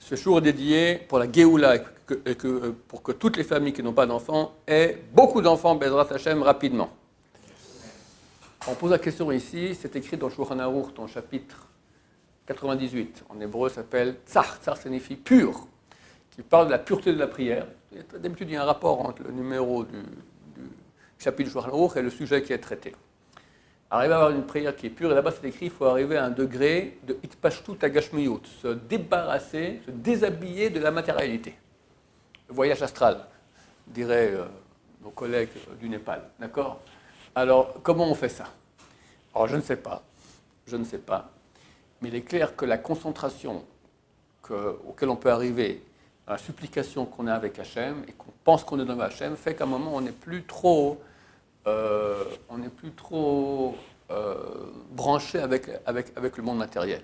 Ce jour est dédié pour la Géoula, pour que toutes les familles qui n'ont pas d'enfants aient beaucoup d'enfants, Bezrat Hashem, rapidement. On pose la question ici, c'est écrit dans Shulchan Aruch, dans le chapitre 98. En hébreu, ça s'appelle Tzar. Tzar signifie pur, qui parle de la pureté de la prière. D'habitude, il y a un rapport entre le numéro du chapitre de Shulchan Aruch et le sujet qui est traité. Arriver à avoir une prière qui est pure, et là-bas c'est écrit, il faut arriver à un degré de itpashtut agashmiyut, se débarrasser, se déshabiller de la matérialité. Le voyage astral, diraient nos collègues du Népal, d'accord? Alors, comment on fait ça? Alors, je ne sais pas, mais il est clair que la concentration auquel on peut arriver, la supplication qu'on a avec Hachem, et qu'on pense qu'on est dans Hachem, fait qu'à un moment, on n'est plus trop... branché avec le monde matériel.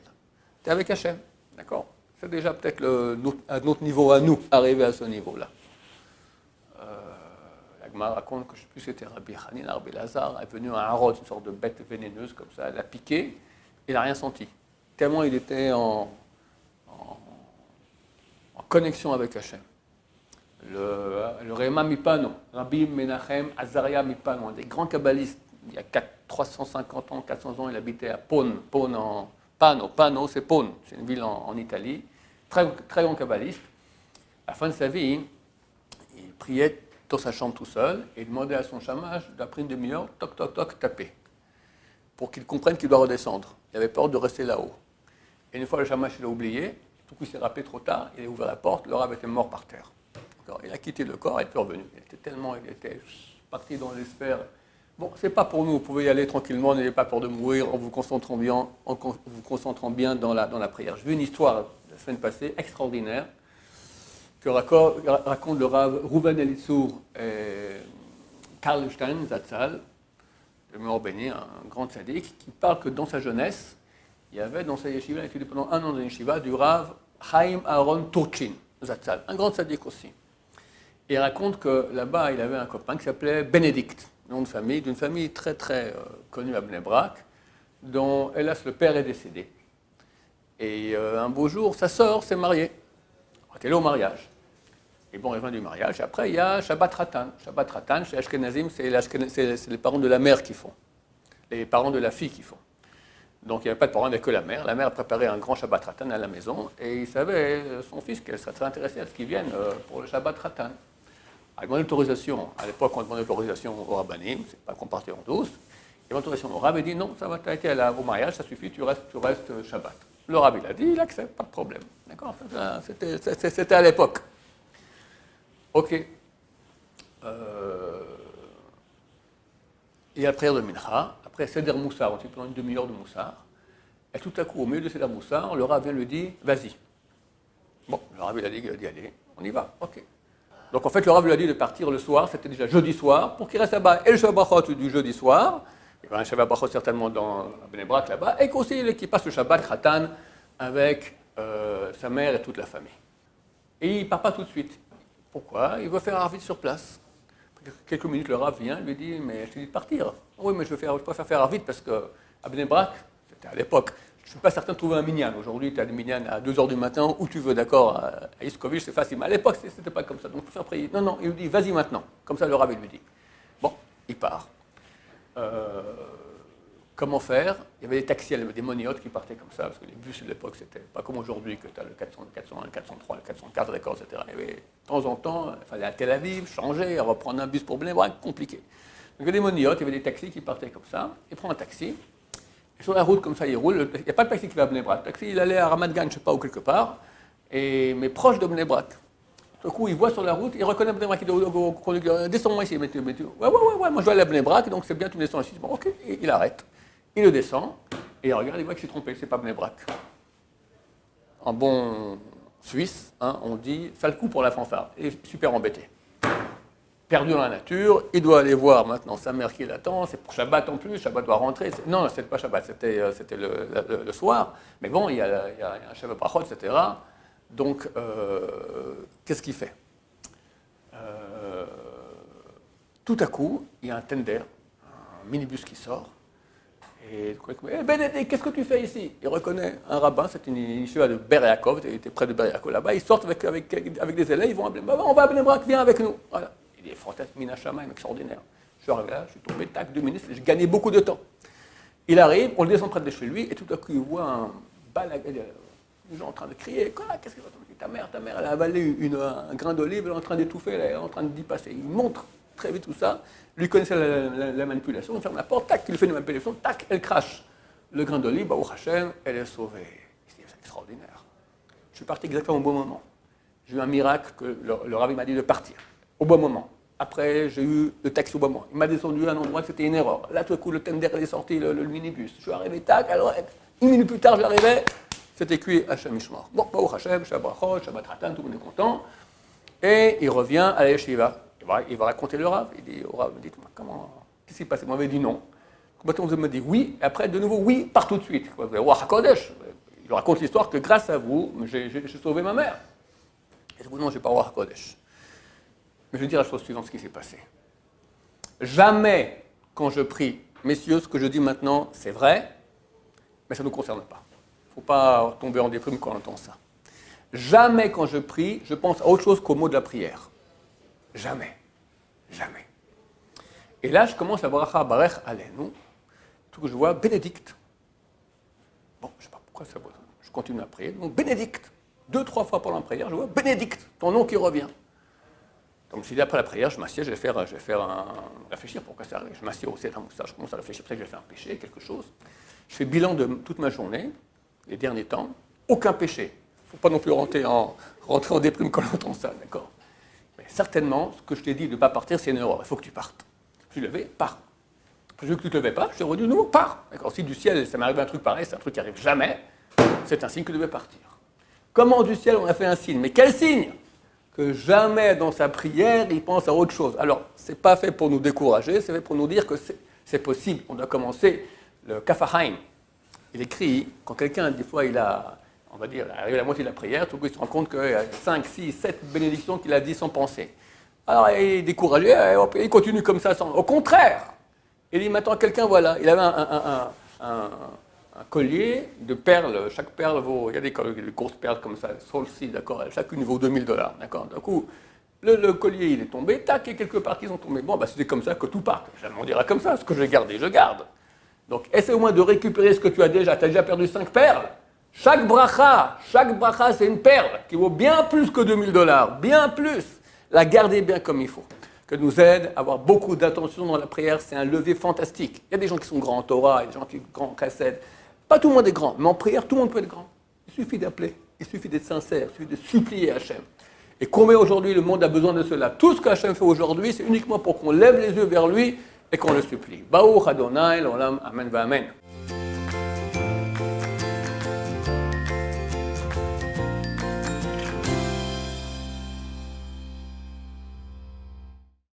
Tu es avec Hachem, d'accord? C'est déjà peut-être à notre niveau, à nous, arriver à ce niveau-là. La Gemara raconte que je ne sais plus si c'était Rabbi Hanina, Rabbi Lazar, est venu à Harod, une sorte de bête vénéneuse comme ça, elle l'a piqué, il n'a rien senti. Tellement il était en connexion avec Hachem. Le Réma Mipano, Rabbi Menachem Azaria Mipano, un des grands kabbalistes, il y a 350 ans, 400 ans, il habitait à Pano, c'est Pone, c'est une ville en Italie, très, très grand kabbaliste. À la fin de sa vie, il priait dans sa chambre tout seul et il demandait à son chamash d'après une demi-heure, toc, toc, toc, taper, pour qu'il comprenne qu'il doit redescendre. Il avait peur de rester là-haut. Et une fois le chamash l'a oublié, tout coup il s'est rappelé trop tard, il a ouvert la porte, le rabbin était mort par terre. Il a quitté le corps et il est revenu. Il était parti dans les sphères. Bon, c'est pas pour nous, vous pouvez y aller tranquillement, n'ayez pas peur de mourir en vous concentrant bien dans la prière. J'ai vu une histoire la semaine passée, extraordinaire, que raconte le Rav Reuven Elitzour Karlstein Zatzal, le Mort béni, un grand tzaddik, qui parle que dans sa jeunesse, il y avait dans sa yeshiva, il a étudié pendant un an dans la yeshiva, du Rav Chaim Aaron Turchin Zatzal, un grand tzaddik aussi. Et il raconte que là-bas, il avait un copain qui s'appelait Bénédicte, nom de famille, d'une famille très très connue à Bnei Brak, dont, hélas, le père est décédé. Et un beau jour, sa sœur s'est mariée. Elle est au mariage. Et bon, elle vient du mariage. Après, il y a Shabbat Ratan. Shabbat Ratan, chez Ashkenazim, c'est les parents de la mère qui font. Les parents de la fille qui font. Donc, il n'y avait pas de parents, il n'y avait que la mère. La mère a préparé un grand Shabbat Ratan à la maison. Et il savait, son fils, qu'elle serait très intéressée à ce qu'il vienne pour le Shabbat Ratan. Il demandé l'autorisation. À l'époque, on demandait l'autorisation au rabbanim, c'est pas qu'on partait en douce. Et l'autorisation au rabbin, il dit non, ça va, tu as été au mariage, ça suffit, tu restes Shabbat. Le rabbin, il a dit, il accepte, pas de problème. D'accord? C'était à l'époque. Ok. Il y a la prière de Mincha, après Seder Moussar, on dit pendant une demi-heure de Moussar. Et tout à coup, au milieu de Seder Moussar, le rabbin lui dit, vas-y. Bon, le rabbin a dit d'y aller, on y va, ok. Donc en fait, le Rav lui a dit de partir le soir, c'était déjà jeudi soir, pour qu'il reste là-bas et le Shabbat Brachot du jeudi soir, il y aura un Shabbat Brachot certainement dans Bnei Brak là-bas, et qu'aussi qu'il passe le Shabbat Khatan avec sa mère et toute la famille. Et il ne part pas tout de suite. Pourquoi? Il veut faire Arvit sur place. Quelques minutes, le Rav vient, lui dit, mais je te dis de partir. Oui, mais je préfère faire Arvit parce qu'à Bnei Brak, c'était à l'époque, je ne suis pas certain de trouver un minyan. Aujourd'hui, tu as des minyan à 2h du matin, où tu veux, d'accord, à Iskovic, c'est facile. Mais à l'époque, ce n'était pas comme ça. Donc, il faut faire prier. Non, il lui dit, vas-y maintenant. Comme ça, le rabbin lui dit. Bon, il part. Comment faire? Il y avait des taxis, des moniotes qui partaient comme ça, parce que les bus de l'époque, c'était pas comme aujourd'hui, que tu as le 400, le 401, le 403, le 404, d'accord, etc. Il y avait, de temps en temps, il fallait à Tel Aviv, changer, reprendre un bus pour Bnei Brak, compliqué. Donc, il y avait des moniotes, il y avait des taxis qui partaient comme ça. Il prend un taxi. Sur la route, comme ça, il roule. Il n'y a pas de taxi qui va à Bnei Brak. Le taxi, il allait à Ramat Gan, je ne sais pas où, quelque part, mais proche de Bnei Brak. Tout coup, il voit sur la route, il reconnaît Bnei Brak, il dit au conducteur, descends-moi ici. Ouais, moi je dois aller à Bnei Brak, donc c'est bien, tu me descends ici. Bon, ok, et il arrête. Il le descend, et il regarde, il voit qu'il s'est trompé, c'est pas Bnei Brak. En bon Suisse, hein, on dit, ça le coup pour la fanfare. Il est super embêté. Perdu dans la nature, il doit aller voir maintenant sa mère qui l'attend, c'est pour Shabbat en plus, Shabbat doit rentrer. Non, c'était pas Shabbat, c'était le soir, mais bon, il y a un Shabbat Brachot, etc. Donc, qu'est-ce qu'il fait? Tout à coup, il y a un tender, un minibus qui sort, Et Bénédicte, qu'est-ce que tu fais ici? Il reconnaît un rabbin, c'est une yeshiva de Ber Yaakov, il était près de Ber Yaakov là-bas, ils sortent avec des élèves, ils vont appeler, on va appeler Brak, viens avec nous. Voilà. Il est fantastique, Mina Shamaim, extraordinaire. Je suis arrivé là, je suis tombé, tac, 2 minutes, j'ai gagné beaucoup de temps. Il arrive, on le descend près de chez lui, et tout à coup, il voit un les gens en train de crier, quoi, qu'est-ce que ta mère, elle a avalé un grain d'olive, elle est en train d'étouffer, elle est en train d'y passer. Il montre très vite tout ça, lui connaissait la manipulation, il ferme la porte, tac, il fait une manipulation, tac, elle crache le grain d'olive, Baruch Hashem, elle est sauvée. C'est extraordinaire. Je suis parti exactement au bon moment. J'ai eu un miracle que le rabbi m'a dit de partir, au bon moment. Après, j'ai eu le taxi au bon moment. Il m'a descendu à un endroit que c'était une erreur. Là, tout à coup, le tender est sorti, le minibus. Je suis arrivé, tac, alors, 1 minute plus tard, j'arrivais, c'était cuit Hashem Ishmar. Bon, Baruch Hashem, Shabbat Brachot, Shabbat Ratan, tout le monde est content. Et il revient à la yeshiva. Il va raconter le Rav. Il dit au Rav, dites-moi, qu'est-ce qui s'est passé? Moi, j'avais dit non. Complètement, vous me dit oui, et après, de nouveau, oui, par tout de suite. Vous allez voir HaKodesh. Il lui raconte l'histoire que grâce à vous, j'ai sauvé ma mère. Et je dis, non, je ne vais pas voir HaKodesh. Mais je vais dire la chose suivante, ce qui s'est passé. Jamais, quand je prie, messieurs, ce que je dis maintenant, c'est vrai, mais ça ne nous concerne pas. Il ne faut pas tomber en déprime quand on entend ça. Jamais, quand je prie, je pense à autre chose qu'au mot de la prière. Jamais. Jamais. Et là, je commence à bracha barech alenu, tout que je vois Bénédicte. Bon, je ne sais pas pourquoi ça va. Je continue à prier. Donc, Bénédicte. 2-3 fois pendant la prière, je vois Bénédicte, ton nom qui revient. Donc, je me suis dit, après la prière, je m'assieds, je vais faire réfléchir pourquoi ça arrive. Je m'assieds au Seder Moussar, je commence à réfléchir, peut-être que je vais faire un péché, quelque chose. Je fais bilan de toute ma journée, les derniers temps, aucun péché. Il ne faut pas non plus rentrer en déprime quand on entend ça, d'accord? Mais certainement, ce que je t'ai dit de ne pas partir, c'est une erreur, il faut que tu partes. Je suis levé, pars. Je veux que tu ne te levais pas, je t'ai redit de nouveau, pars. D'accord? Si du ciel, ça m'arrive un truc pareil, c'est un truc qui n'arrive jamais, c'est un signe que je devais partir. Comment du ciel on a fait un signe? Mais quel signe? Que jamais dans sa prière, il pense à autre chose. Alors, ce n'est pas fait pour nous décourager, c'est fait pour nous dire que c'est possible. On doit commencer le Kafahaim. Il écrit, quand quelqu'un, des fois, il a, on va dire, arrivé à la moitié de la prière, tout le coup, il se rend compte qu'il y a 5, 6, 7 bénédictions qu'il a dit sans penser. Alors, il est découragé, il continue comme ça. Au contraire, il dit, maintenant, quelqu'un, voilà, il avait un collier de perles, chaque perle vaut, il y a des grosses perles comme ça, Solsi, d'accord, chacune vaut $2000, d'accord. D'un coup, le collier, il est tombé, tac, et quelques parties sont tombées. Bon, c'est comme ça que tout part. Jamais on dira comme ça, ce que j'ai gardé, je garde. Donc, essaie au moins de récupérer ce que tu as déjà. Tu as déjà perdu 5 perles. Chaque bracha, c'est une perle qui vaut bien plus que $2000, bien plus. La garder bien comme il faut. Que nous aide à avoir beaucoup d'attention dans la prière, c'est un levier fantastique. Il y a des gens qui sont grands en Torah, il y a des gens qui sont grands en chesed. Pas tout le monde est grand, mais en prière, tout le monde peut être grand. Il suffit d'appeler, il suffit d'être sincère, il suffit de supplier Hachem. Et combien aujourd'hui le monde a besoin de cela? Tout ce qu'Hachem fait aujourd'hui, c'est uniquement pour qu'on lève les yeux vers lui et qu'on le supplie. Baruch Adonai, l'olam, amen, va amen.